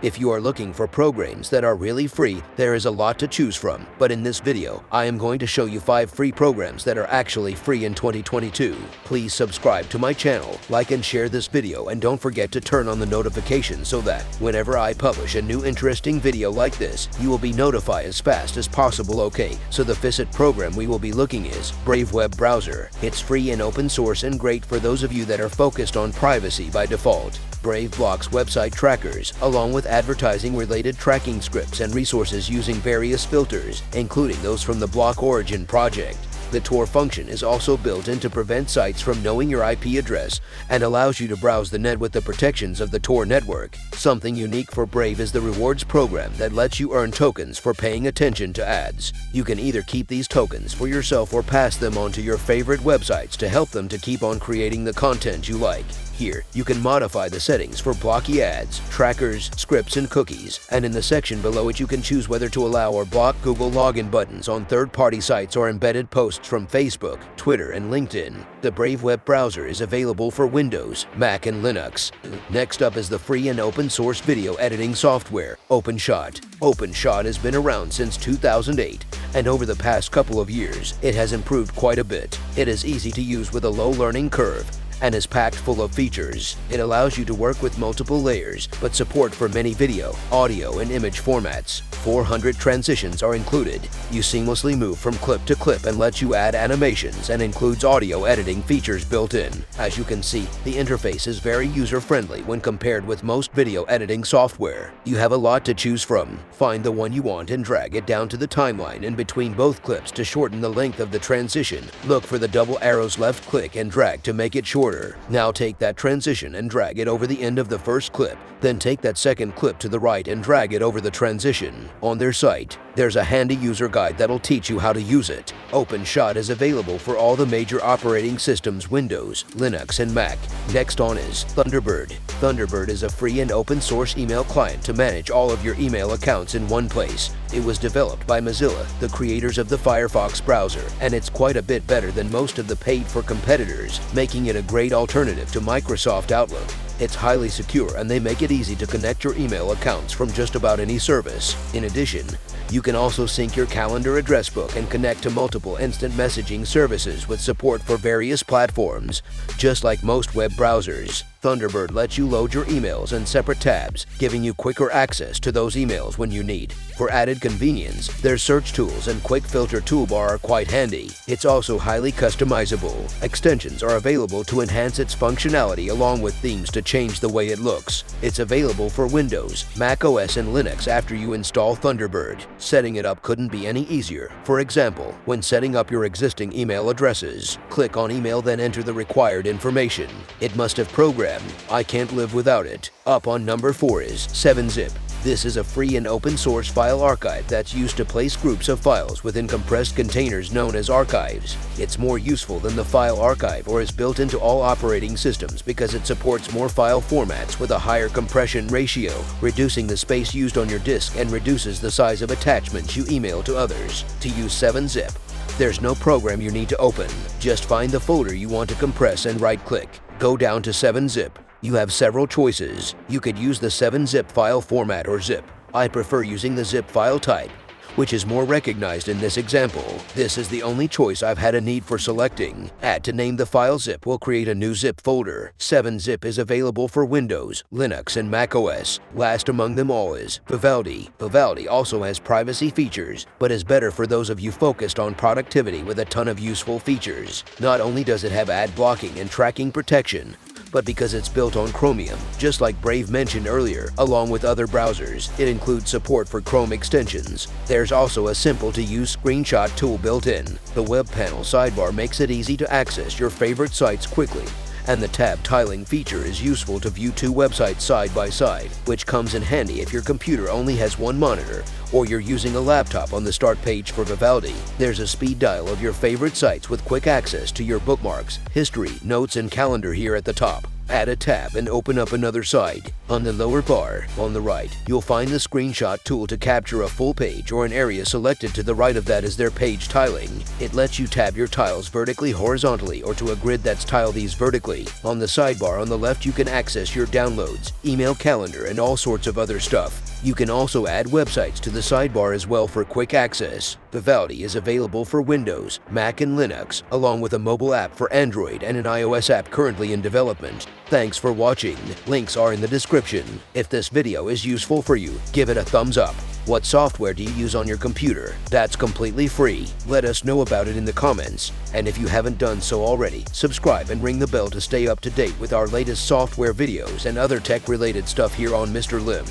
If you are looking for programs that are really free, there is a lot to choose from, but in this video, I am going to show you 5 free programs that are actually free in 2022. Please subscribe to my channel, like and share this video, and don't forget to turn on the notifications so that whenever I publish a new interesting video like this, you will be notified as fast as possible. Okay, so the first program we will be looking is Brave web browser. It's free and open source and great for those of you that are focused on privacy by default. Brave blocks website trackers, along with advertising-related tracking scripts and resources using various filters, including those from the Block Origin project. The Tor function is also built in to prevent sites from knowing your IP address and allows you to browse the net with the protections of the Tor network. Something unique for Brave is the rewards program that lets you earn tokens for paying attention to ads. You can either keep these tokens for yourself or pass them on to your favorite websites to help them to keep on creating the content you like. Here, you can modify the settings for blocky ads, trackers, scripts, and cookies, and in the section below it you can choose whether to allow or block Google login buttons on third-party sites or embedded posts from Facebook, Twitter, and LinkedIn. The Brave web browser is available for Windows, Mac, and Linux. Next up is the free and open-source video editing software, OpenShot. OpenShot has been around since 2008, and over the past couple of years, it has improved quite a bit. It is easy to use with a low learning curve, and is packed full of features. It allows you to work with multiple layers, but support for many video, audio, and image formats. 400 transitions are included. You seamlessly move from clip to clip and lets you add animations and includes audio editing features built in. As you can see, the interface is very user-friendly when compared with most video editing software. You have a lot to choose from. Find the one you want and drag it down to the timeline in between both clips to shorten the length of the transition. Look for the double arrows, left click and drag to make it shorter. Now take that transition and drag it over the end of the first clip. Then take that second clip to the right and drag it over the transition. On their site, there's a handy user guide that'll teach you how to use it. OpenShot is available for all the major operating systems: Windows, Linux, and Mac. Next on is Thunderbird. Thunderbird is a free and open source email client to manage all of your email accounts in one place. It was developed by Mozilla, the creators of the Firefox browser, and it's quite a bit better than most of the paid-for competitors, making it a great alternative to Microsoft Outlook. It's highly secure and they make it easy to connect your email accounts from just about any service. In addition, you can also sync your calendar address book and connect to multiple instant messaging services with support for various platforms. Just like most web browsers, Thunderbird lets you load your emails in separate tabs, giving you quicker access to those emails when you need. For added convenience, their search tools and quick filter toolbar are quite handy. It's also highly customizable. Extensions are available to enhance its functionality along with themes to change the way it looks. It's available for Windows, Mac OS, and Linux after you install Thunderbird. Setting it up couldn't be any easier. For example, when setting up your existing email addresses, click on Email, then enter the required information. It must have programmed I can't live without it. Up on number 4 is 7-Zip. This is a free and open source file archive that's used to place groups of files within compressed containers known as archives. It's more useful than the file archive or is built into all operating systems because it supports more file formats with a higher compression ratio, reducing the space used on your disk and reduces the size of attachments you email to others. To use 7-Zip, there's no program you need to open. Just find the folder you want to compress and right-click. Go down to 7-Zip. You have several choices. You could use the 7-Zip file format or zip. I prefer using the zip file type, which is more recognized in this example. This is the only choice I've had a need for selecting. Add to name the file zip will create a new zip folder. 7-Zip is available for Windows, Linux, and Mac OS. Last among them all is Vivaldi. Vivaldi also has privacy features, but is better for those of you focused on productivity with a ton of useful features. Not only does it have ad blocking and tracking protection, but because it's built on Chromium, just like Brave mentioned earlier, along with other browsers, it includes support for Chrome extensions. There's also a simple-to-use screenshot tool built in. The web panel sidebar makes it easy to access your favorite sites quickly, and the tab tiling feature is useful to view 2 websites side by side, which comes in handy if your computer only has one monitor or you're using a laptop. On the start page for Vivaldi, there's a speed dial of your favorite sites with quick access to your bookmarks, history, notes, and calendar here at the top. Add a tab and open up another site. On the lower bar, on the right, you'll find the screenshot tool to capture a full page or an area selected. To the right of that is their page tiling. It lets you tab your tiles vertically, horizontally, or to a grid that's tiled these vertically. On the sidebar on the left, you can access your downloads, email calendar, and all sorts of other stuff. You can also add websites to the sidebar as well for quick access. Vivaldi is available for Windows, Mac, and Linux, along with a mobile app for Android and an iOS app currently in development. Thanks for watching. Links are in the description. If this video is useful for you, give it a thumbs up. What software do you use on your computer? That's completely free. Let us know about it in the comments. And if you haven't done so already, subscribe and ring the bell to stay up to date with our latest software videos and other tech-related stuff here on Mr. Lim.